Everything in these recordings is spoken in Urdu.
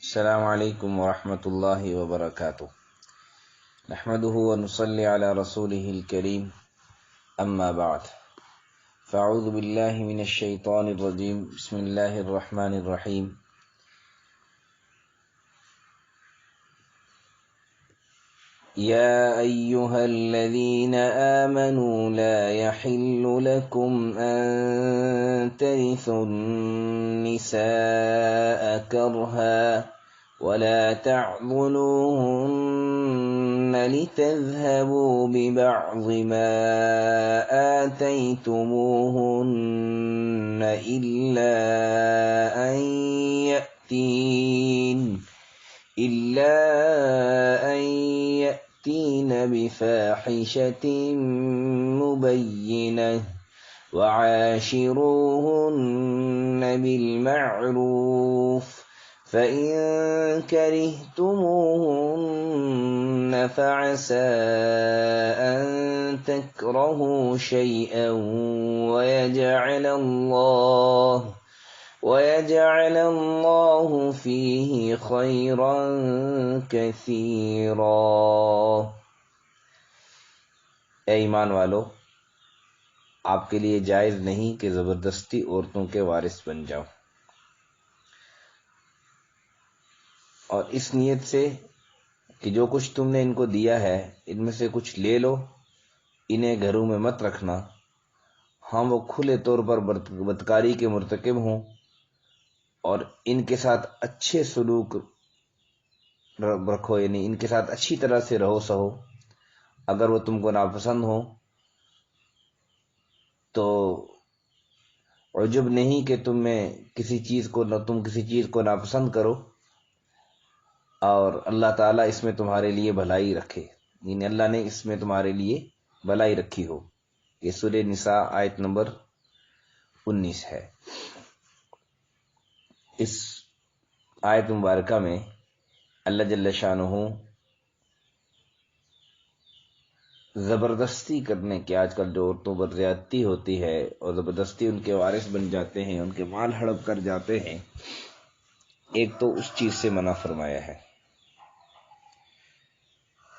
السلام علیکم ورحمۃ اللہ وبرکاتہ۔ نحمده ونصلي على رسوله الكريم، اما بعد فاعوذ باللہ من الشیطان الرجیم، بسم اللہ الرحمن الرحیم۔ یا ایہا الذین آمنوا لا یحل لکم ان ترثوا النساء کرہا ولا تعضلوهن لتذهبوا ببعض ما آتيتموهن إلا أن يأتين بفاحشة مبينة وعاشروهن بالمعروف فإن كرهتموهن فعسى أن تكرهوا شيئا ويجعل الله فيه خيرا كثيرا۔ اے ایمان والو، آپ کے لیے جائز نہیں کہ زبردستی عورتوں کے وارث بن جاؤ، اور اس نیت سے کہ جو کچھ تم نے ان کو دیا ہے ان میں سے کچھ لے لو، انہیں گھروں میں مت رکھنا، ہاں وہ کھلے طور پر بدکاری کے مرتکب ہوں، اور ان کے ساتھ اچھے سلوک رکھو، یعنی ان کے ساتھ اچھی طرح سے رہو سہو۔ اگر وہ تم کو ناپسند ہو تو عجب نہیں کہ تم کسی چیز کو ناپسند کرو، اور اللہ تعالیٰ اس میں تمہارے لیے بھلائی رکھے، یعنی اللہ نے اس میں تمہارے لیے بھلائی رکھی ہو۔ یہ سورہ نساء آیت نمبر 19 ہے۔ اس آیت مبارکہ میں اللہ جل شانہ زبردستی کرنے کے، آج کل جو عورتوں پر زیادتی ہوتی ہے اور زبردستی ان کے وارث بن جاتے ہیں، ان کے مال ہڑپ کر جاتے ہیں، ایک تو اس چیز سے منع فرمایا ہے،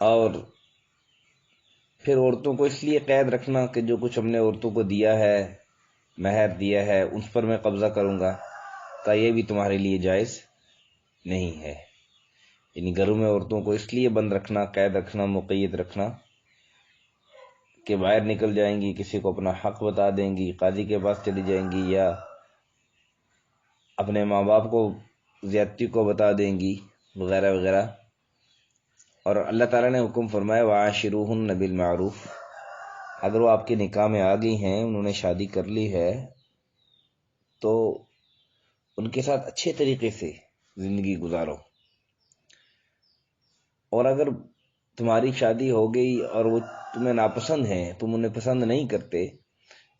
اور پھر عورتوں کو اس لیے قید رکھنا کہ جو کچھ ہم نے عورتوں کو دیا ہے، مہر دیا ہے، اس پر میں قبضہ کروں گا، کا یہ بھی تمہارے لیے جائز نہیں ہے۔ یعنی گھروں میں عورتوں کو اس لیے بند رکھنا، قید رکھنا، مقید رکھنا کہ باہر نکل جائیں گی، کسی کو اپنا حق بتا دیں گی، قاضی کے پاس چلی جائیں گی، یا اپنے ماں باپ کو زیادتی کو بتا دیں گی، وغیرہ وغیرہ۔ اور اللہ تعالیٰ نے حکم فرمایا وَعَاشِرُوهُنَّ بِالْمَعْرُوفِ، اگر وہ آپ کے نکاح میں آ گئی ہیں، انہوں نے شادی کر لی ہے، تو ان کے ساتھ اچھے طریقے سے زندگی گزارو۔ اور اگر تمہاری شادی ہو گئی اور وہ تمہیں ناپسند ہیں، تم انہیں پسند نہیں کرتے،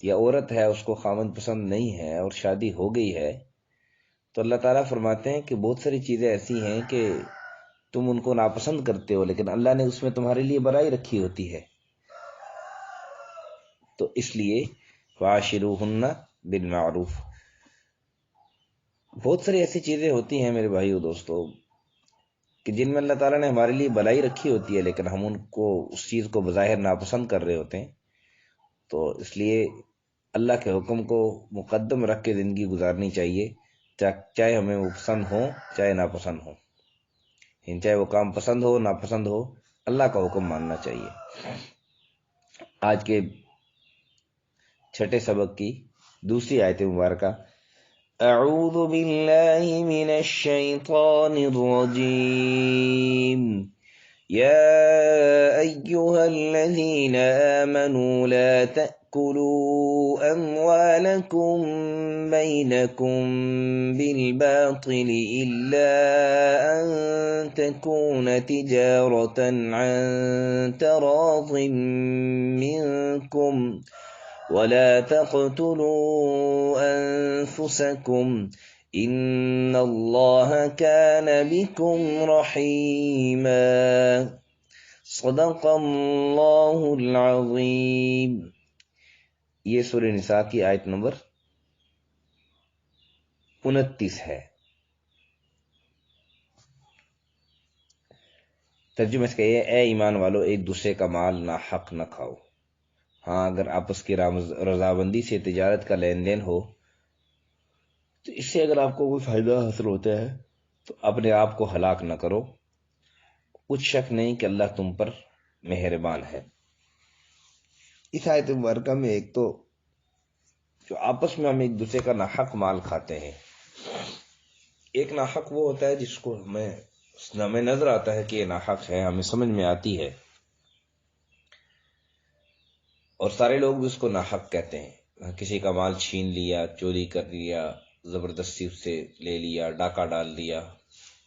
یا عورت ہے اس کو خاوند پسند نہیں ہے اور شادی ہو گئی ہے، تو اللہ تعالیٰ فرماتے ہیں کہ بہت ساری چیزیں ایسی ہیں کہ تم ان کو ناپسند کرتے ہو، لیکن اللہ نے اس میں تمہارے لیے بڑائی رکھی ہوتی ہے۔ تو اس لیے وَعَاشِرُوهُنَّ بِالْمَعْرُوفِ۔ بہت ساری ایسی چیزیں ہوتی ہیں میرے بھائیو دوستو کہ جن میں اللہ تعالیٰ نے ہمارے لیے بھلائی رکھی ہوتی ہے، لیکن ہم ان کو، اس چیز کو بظاہر ناپسند کر رہے ہوتے ہیں۔ تو اس لیے اللہ کے حکم کو مقدم رکھ کے زندگی گزارنی چاہیے، چاہے ہمیں وہ پسند ہو چاہے ناپسند ہو، چاہے وہ کام پسند ہو ناپسند ہو، اللہ کا حکم ماننا چاہیے۔ آج کے چھٹے سبق کی دوسری آیت مبارکہ، اعوذ باللہ من الشیطان الرجیم، یا ایہا الذین آمنوا لا تأکلوا اموالکم بینکم بالباطل الا ان تکون تجارة عن تراض منکم ولا تقتلوا انفسکم ان اللہ کان بکم رحیما۔ صدق اللہ العظیم۔ یہ سورہ نساء کی آیت نمبر 29 ہے۔ ترجمہ اس کا یہ، اے ایمان والو ایک دوسرے کا مال ناحق نہ کھاؤ۔ ہاں اگر آپس کی رضامندی سے تجارت کا لین دین ہو تو اس سے اگر آپ کو کوئی فائدہ حاصل ہوتا ہے تو اپنے آپ کو ہلاک نہ کرو، کچھ شک نہیں کہ اللہ تم پر مہربان ہے۔ اس آیت مبارکہ میں ایک تو جو آپس میں ہم ایک دوسرے کا ناحق مال کھاتے ہیں، ایک ناحق وہ ہوتا ہے جس کو ہمیں نظر آتا ہے کہ یہ ناحق ہے، ہمیں سمجھ میں آتی ہے، اور سارے لوگ بھی اس کو ناحق کہتے ہیں۔ کسی کا مال چھین لیا، چوری کر لیا، زبردستی اس سے لے لیا، ڈاکہ ڈال دیا،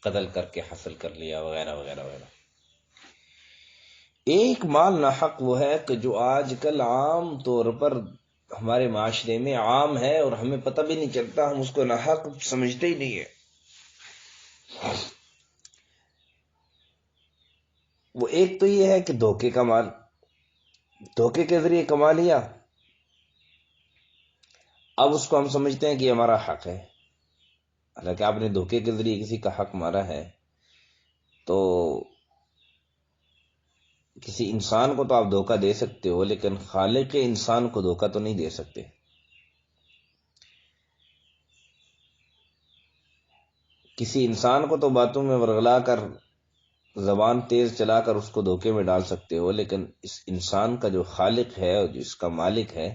قتل کر کے حاصل کر لیا، وغیرہ وغیرہ وغیرہ۔ ایک مال ناحق وہ ہے کہ جو آج کل عام طور پر ہمارے معاشرے میں عام ہے اور ہمیں پتہ بھی نہیں چلتا، ہم اس کو ناحق سمجھتے ہی نہیں ہے۔ وہ ایک تو یہ ہے کہ دھوکے کا مال، دھوکے کے ذریعے کما لیا، اب اس کو ہم سمجھتے ہیں کہ یہ ہمارا حق ہے، حالانکہ آپ نے دھوکے کے ذریعے کسی کا حق مارا ہے تو کسی انسان کو تو آپ دھوکہ دے سکتے ہو، لیکن خالق انسان کو دھوکہ تو نہیں دے سکتے۔ کسی انسان کو تو باتوں میں ورغلا کر، زبان تیز چلا کر اس کو دھوکے میں ڈال سکتے ہو، لیکن اس انسان کا جو خالق ہے اور جس کا مالک ہے،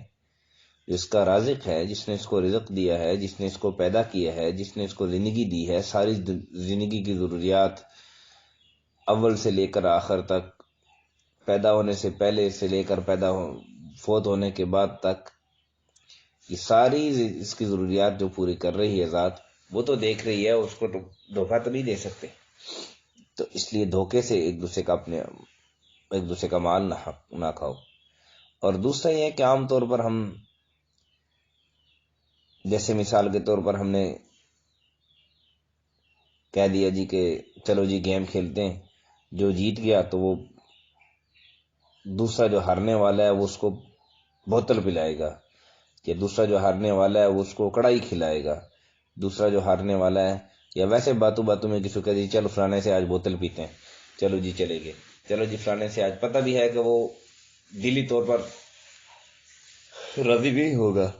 جس کا رازق ہے، جس نے اس کو رزق دیا ہے، جس نے اس کو پیدا کیا ہے، جس نے اس کو زندگی دی ہے، ساری زندگی کی ضروریات اول سے لے کر آخر تک، پیدا ہونے سے پہلے سے لے کر فوت ہونے کے بعد تک، یہ ساری اس کی ضروریات جو پوری کر رہی ہے ذات، وہ تو دیکھ رہی ہے، اس کو تو دھوکہ تو نہیں دے سکتے۔ تو اس لیے دھوکے سے ایک دوسرے کا مال نہ کھاؤ۔ اور دوسرا یہ ہے کہ عام طور پر ہم، جیسے مثال کے طور پر ہم نے کہہ دیا جی کہ چلو جی گیم کھیلتے ہیں، جو جیت گیا تو وہ دوسرا جو ہارنے والا ہے وہ اس کو بوتل پلائے گا، یا دوسرا جو ہارنے والا ہے وہ اس کو کڑائی کھلائے گا، دوسرا جو ہارنے والا ہے، یا ویسے باتوں باتوں میں کسی کو کہہ دی چلو فلانے سے آج بوتل پیتے ہیں، چلو جی چلے گئے، چلو جی فلانے سے آج، پتہ بھی ہے کہ وہ دلی طور پر راضی بھی ہوگا،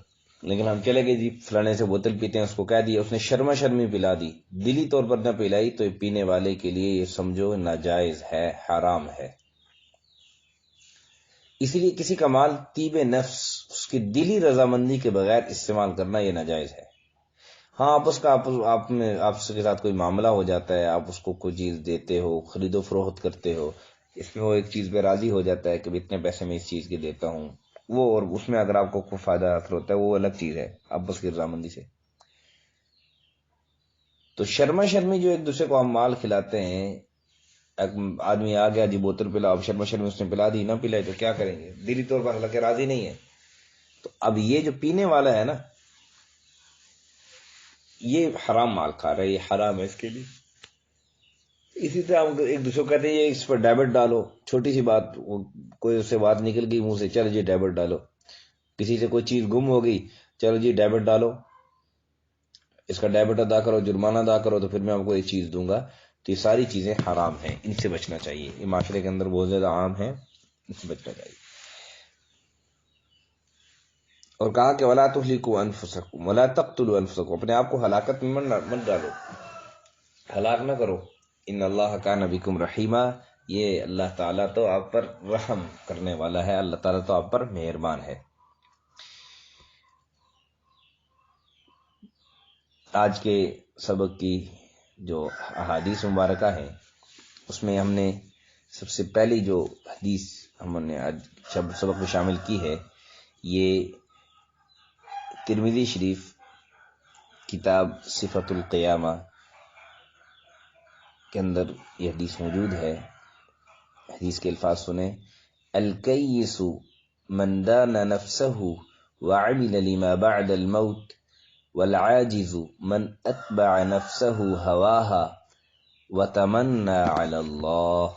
لیکن ہم چلے گئے جی فلانے سے بوتل پیتے ہیں، اس کو کہہ دیا، اس نے شرما شرمی پلا دی، دلی طور پر نہ پلائی، تو پینے والے کے لیے یہ سمجھو ناجائز ہے، حرام ہے۔ اسی لیے کسی کا مال طیب نفس، اس کی دلی رضامندی کے بغیر استعمال کرنا یہ ناجائز ہے۔ ہاں آپ کے ساتھ کوئی معاملہ ہو جاتا ہے، آپ اس کو کوئی چیز دیتے ہو، خرید و فروخت کرتے ہو، اس میں وہ ایک چیز پہ راضی ہو جاتا ہے کہ اتنے پیسے میں اس چیز کے دیتا ہوں، وہ، اور اس میں اگر آپ کو کوئی فائدہ حاصل ہوتا ہے وہ الگ چیز ہے آپس کی رضامندی سے۔ تو شرما شرمی جو ایک دوسرے کو ہم مال کھلاتے ہیں، آدمی آ گیا جی بوتل پلا، اب شرما شرمی اس نے پلا دی، نہ پلائے تو کیا کریں گے، دلی طور پر حالانکہ راضی نہیں ہے، تو اب یہ جو پینے والا ہے نا، یہ حرام مال کھا رہا ہے، یہ حرام ہے اس کے لیے۔ اسی طرح ہم ایک دوسرے کو کہتے ہیں یہ اس پر ڈیبٹ ڈالو، چھوٹی سی بات، کوئی اس سے بات نکل گئی منہ سے، چلو جی ڈیبٹ ڈالو، کسی سے کوئی چیز گم ہو گئی، چلو جی ڈیبٹ ڈالو، اس کا ڈیبٹ ادا کرو، جرمانہ ادا کرو، تو پھر میں آپ کو یہ چیز دوں گا۔ تو یہ ساری چیزیں حرام ہیں، ان سے بچنا چاہیے، یہ معاشرے کے اندر بہت زیادہ عام ہیں، ان سے بچنا چاہیے۔ اور کہا کہ وَلَا تُهْلِكُوا أَنفُسَكُمْ وَلَا تَقْتُلُوا أَنفُسَكُمْ، اپنے آپ کو ہلاکت میں مت ڈالو، ہلاک نہ کرو۔ ان اللہ کان بکم رحیما، یہ اللہ تعالیٰ تو آپ پر رحم کرنے والا ہے، اللہ تعالیٰ تو آپ پر مہربان ہے۔ آج کے سبق کی جو احادیث مبارکہ ہیں، اس میں ہم نے سب سے پہلی جو حدیث ہم نے آج سبق میں شامل کی ہے، یہ ترمذی شریف کتاب صفت القیامہ کے اندر یہ حدیث موجود ہے۔ حدیث کے الفاظ سنیں، الکیس من دان نفسہ وعمل لما بعد الموت والعاجز من اتبع نفسہ هواها وتمنى على اللہ۔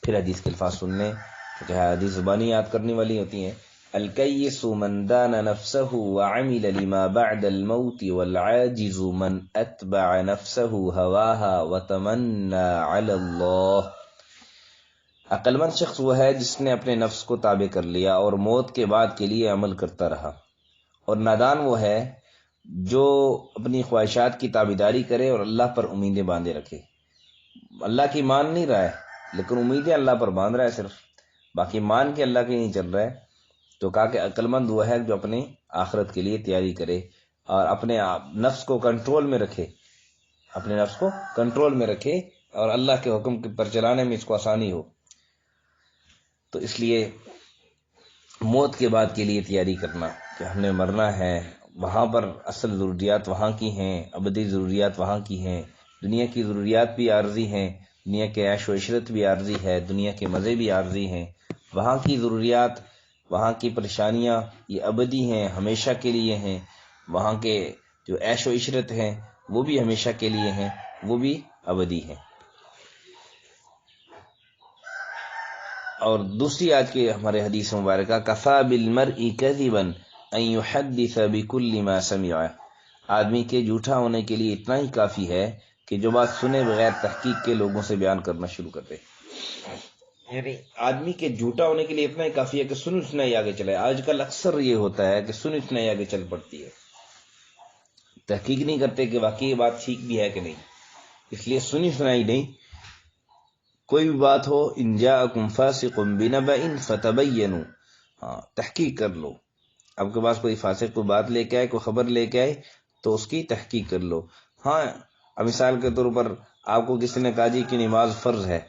پھر حدیث کے الفاظ سننے، کیونکہ حدیث زبانی یاد کرنے والی ہوتی ہیں۔ الکیس من دان نفسہ وعمل لما بعد الموت والعاجز من اتبع نفسہ هواها وتمنى على اللہ۔ عقل مند شخص وہ ہے جس نے اپنے نفس کو تابع کر لیا اور موت کے بعد کے لیے عمل کرتا رہا، اور نادان وہ ہے جو اپنی خواہشات کی تابعداری کرے اور اللہ پر امیدیں باندھے رکھے۔ اللہ کی مان نہیں رہا ہے لیکن امیدیں اللہ پر باندھ رہا ہے صرف، باقی مان کے اللہ کی نہیں چل رہا ہے۔ تو کہا کہ عقل مند وہ ہے جو اپنے آخرت کے لیے تیاری کرے اور اپنے نفس کو کنٹرول میں رکھے، اپنے نفس کو کنٹرول میں رکھے اور اللہ کے حکم پر چلانے میں اس کو آسانی ہو۔ تو اس لیے موت کے بعد کے لیے تیاری کرنا کہ ہم نے مرنا ہے، وہاں پر اصل ضروریات وہاں کی ہیں، ابدی ضروریات وہاں کی ہیں، دنیا کی ضروریات بھی عارضی ہیں، دنیا کے عیش و عشرت بھی عارضی ہے، دنیا کے مزے بھی عارضی ہیں، وہاں کی ضروریات، وہاں کی پریشانیاں یہ ابدی ہیں، ہمیشہ کے لیے ہیں، وہاں کے جو عیش و عشرت ہیں وہ بھی ہمیشہ کے لیے ہیں، وہ بھی ابدی ہیں۔ اور دوسری آج کے ہمارے حدیث مبارکہ کفا بالمرء کذبا ان يحدث بكل ما سمع، آدمی کے جھوٹا ہونے کے لیے اتنا ہی کافی ہے کہ جو بات سنے بغیر تحقیق کے لوگوں سے بیان کرنا شروع کر دے۔ یعنی آدمی کے جھوٹا ہونے کے لیے اتنا ہی کافی ہے کہ سن سنائی آگے چلے۔ آج کل اکثر یہ ہوتا ہے کہ سن سنائی آگے چل پڑتی ہے، تحقیق نہیں کرتے کہ واقعی یہ بات ٹھیک بھی ہے کہ نہیں، اس لیے سنی سنائی نہیں، کوئی بھی بات ہو ان جاءکم فاسق بنبأ فتبینوا، ہاں تحقیق کر لو۔ آپ کے پاس کوئی فاسق کوئی بات لے کے آئے، کوئی خبر لے کے آئے تو اس کی تحقیق کر لو۔ ہاں اب مثال کے طور پر آپ کو کسی نے کہا جی کہ نماز فرض ہے،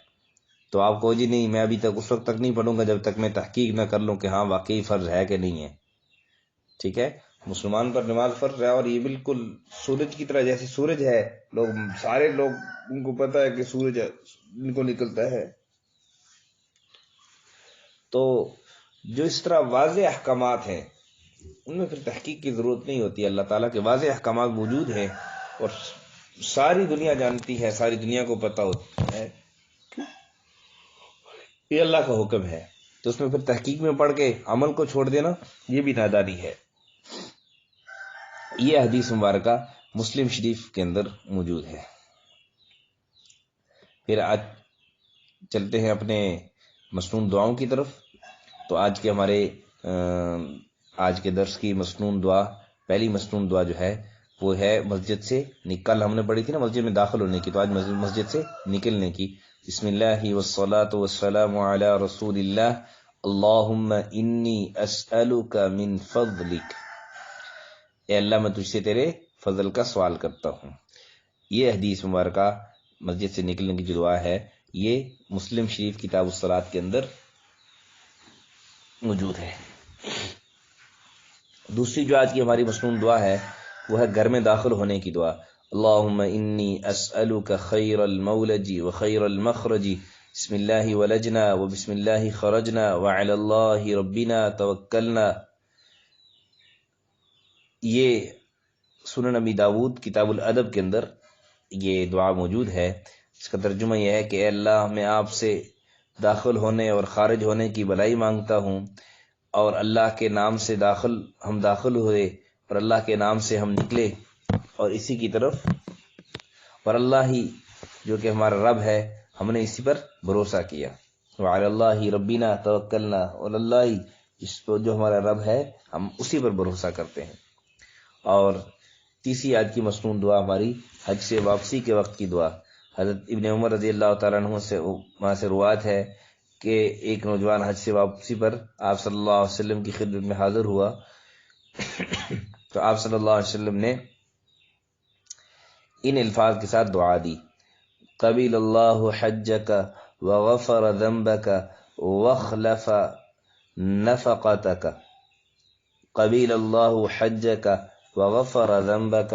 تو آپ کو جی نہیں میں ابھی تک اس وقت تک نہیں پڑھوں گا جب تک میں تحقیق نہ کر لوں کہ ہاں واقعی فرض ہے کہ نہیں ہے۔ ٹھیک ہے، مسلمان پر نماز فرض ہے اور یہ بالکل سورج کی طرح، جیسے سورج ہے، لوگ سارے لوگ ان کو پتہ ہے کہ سورج ان کو نکلتا ہے، تو جو اس طرح واضح احکامات ہیں ان میں پھر تحقیق کی ضرورت نہیں ہوتی۔ اللہ تعالیٰ کے واضح احکامات موجود ہیں اور ساری دنیا جانتی ہے، ساری دنیا کو پتہ ہوتا ہے یہ اللہ کا حکم ہے، تو اس میں پھر تحقیق میں پڑھ کے عمل کو چھوڑ دینا یہ بھی نادانی ہے۔ یہ حدیث مبارکہ مسلم شریف کے اندر موجود ہے۔ پھر آج چلتے ہیں اپنے مسنون دعاؤں کی طرف۔ تو آج کے ہمارے آج کے درس کی مسنون دعا، پہلی مسنون دعا جو ہے وہ ہے مسجد سے، کل ہم نے پڑھی تھی نا مسجد میں داخل ہونے کی، تو آج مسجد سے نکلنے کی۔ بسم اللہ والصلاة والسلام علی رسول اللہ، اللہم انی اسألک من فضلک، اے اللہ میں تجھ سے تیرے فضل کا سوال کرتا ہوں۔ یہ حدیث مبارکہ مسجد سے نکلنے کی جو دعا ہے یہ مسلم شریف کتاب الصلاۃ کے اندر موجود ہے۔ دوسری جو آج کی ہماری مسنون دعا ہے وہ ہے گھر میں داخل ہونے کی دعا۔ اللہم انی اسألک خیر المولج و خیر المخرج، بسم اللہ ولجنا و بسم اللہ خرجنا وعلی اللہ ربنا توکلنا۔ یہ سنن ابی داود کتاب الادب کے اندر یہ دعا موجود ہے۔ اس کا ترجمہ یہ ہے کہ اے اللہ میں آپ سے داخل ہونے اور خارج ہونے کی بھلائی مانگتا ہوں، اور اللہ کے نام سے ہم داخل ہوئے اور اللہ کے نام سے ہم نکلے، اور اسی کی طرف، اور اللہ ہی جو کہ ہمارا رب ہے ہم نے اسی پر بھروسہ کیا، وعلی اللہ ربنا توکلنا، اور اللہ ہی جو ہمارا رب ہے ہم اسی پر بھروسہ کرتے ہیں۔ اور تیسری آج کی مسنون دعا ہماری حج سے واپسی کے وقت کی دعا۔ حضرت ابن عمر رضی اللہ تعالیٰ عنہ سے وہاں سے روایت ہے کہ ایک نوجوان حج سے واپسی پر آپ صلی اللہ علیہ وسلم کی خدمت میں حاضر ہوا، تو آپ صلی اللہ علیہ وسلم نے ان الفاظ کے ساتھ دعا دی: قبل اللہ حجک وغفر ذنبک واخلف نفقتک، قبل اللہ حجک وغفر ذنبک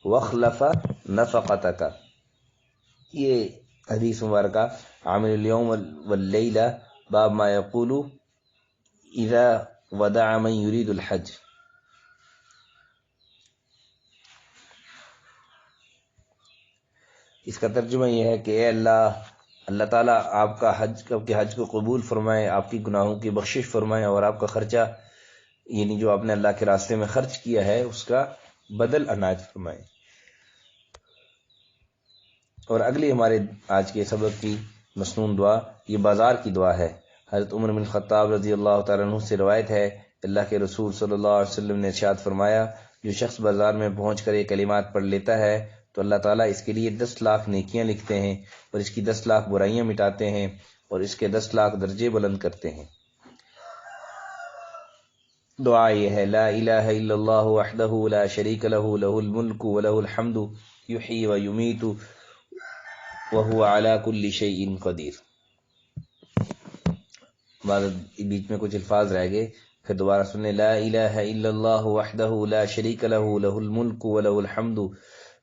واخلف نفقتک۔ یہ حدیث مبارکہ عامل اليوم واللیلہ باب ما یقول اذا ودع من یرید الحج۔ اس کا ترجمہ یہ ہے کہ اے اللہ تعالیٰ آپ کے حج کو قبول فرمائے، آپ کی گناہوں کی بخشش فرمائے، اور آپ کا خرچہ یعنی جو آپ نے اللہ کے راستے میں خرچ کیا ہے اس کا بدل عنایت فرمائے۔ اور اگلی ہمارے آج کے سبق کی مسنون دعا یہ بازار کی دعا ہے۔ حضرت عمر بن خطاب رضی اللہ تعالیٰ عنہ سے روایت ہے، اللہ کے رسول صلی اللہ علیہ وسلم نے ارشاد فرمایا، جو شخص بازار میں پہنچ کر یہ کلمات پڑھ لیتا ہے تو اللہ تعالیٰ اس کے لیے 10 لاکھ نیکیاں لکھتے ہیں اور اس کی 10 لاکھ برائیاں مٹاتے ہیں اور اس کے 10 لاکھ درجے بلند کرتے ہیں۔ دعا یہ ہے، لا الہ الا اللہ وحدہ لا شریک لہ لہ الملک و لہ الحمد یحیی و یمیت وہو علی کل شیء قدیر۔ بیچ میں کچھ الفاظ رہ گئے، پھر دوبارہ سنیں، لا الہ الا اللہ وحدہ لا شریک لہ لہ الملک و لہ الحمد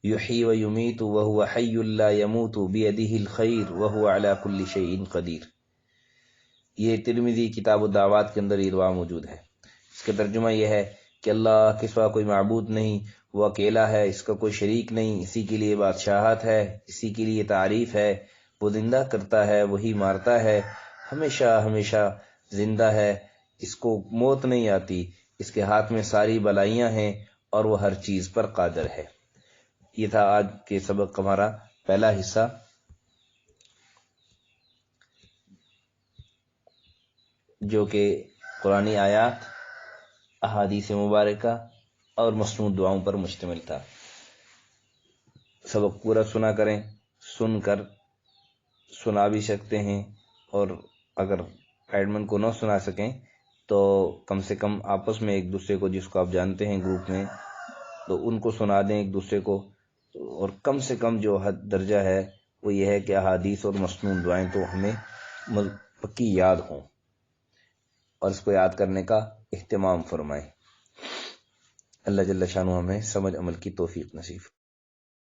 یحیی و یمیت وہو حی لا یموت بیدہ الخیر وہو علی کل شیء قدیر۔ یہ ترمذی کتاب الدعوات کے اندر یہ دعا موجود ہے۔ اس کا ترجمہ یہ ہے کہ اللہ کے سوا کوئی معبود نہیں، وہ اکیلا ہے، اس کا کوئی شریک نہیں، اسی کے لیے بادشاہت ہے، اسی کے لیے تعریف ہے، وہ زندہ کرتا ہے، وہی مارتا ہے، ہمیشہ ہمیشہ زندہ ہے، اس کو موت نہیں آتی، اس کے ہاتھ میں ساری بلائیاں ہیں اور وہ ہر چیز پر قادر ہے۔ یہ تھا آج کے سبق کا ہمارا پہلا حصہ، جو کہ قرآنی آیات، احادیث مبارکہ اور مسنون دعاؤں پر مشتمل تھا۔ سبق پورا سنا کریں، سن کر سنا بھی سکتے ہیں، اور اگر ایڈمن کو نہ سنا سکیں تو کم سے کم آپس میں ایک دوسرے کو، جس کو آپ جانتے ہیں گروپ میں، تو ان کو سنا دیں ایک دوسرے کو، اور کم سے کم جو حد درجہ ہے وہ یہ ہے کہ احادیث اور مسنون دعائیں تو ہمیں پکی یاد ہوں، اور اس کو یاد کرنے کا اہتمام فرمائیں۔ اللہ جل شانہ ہمیں سمجھ عمل کی توفیق نصیب۔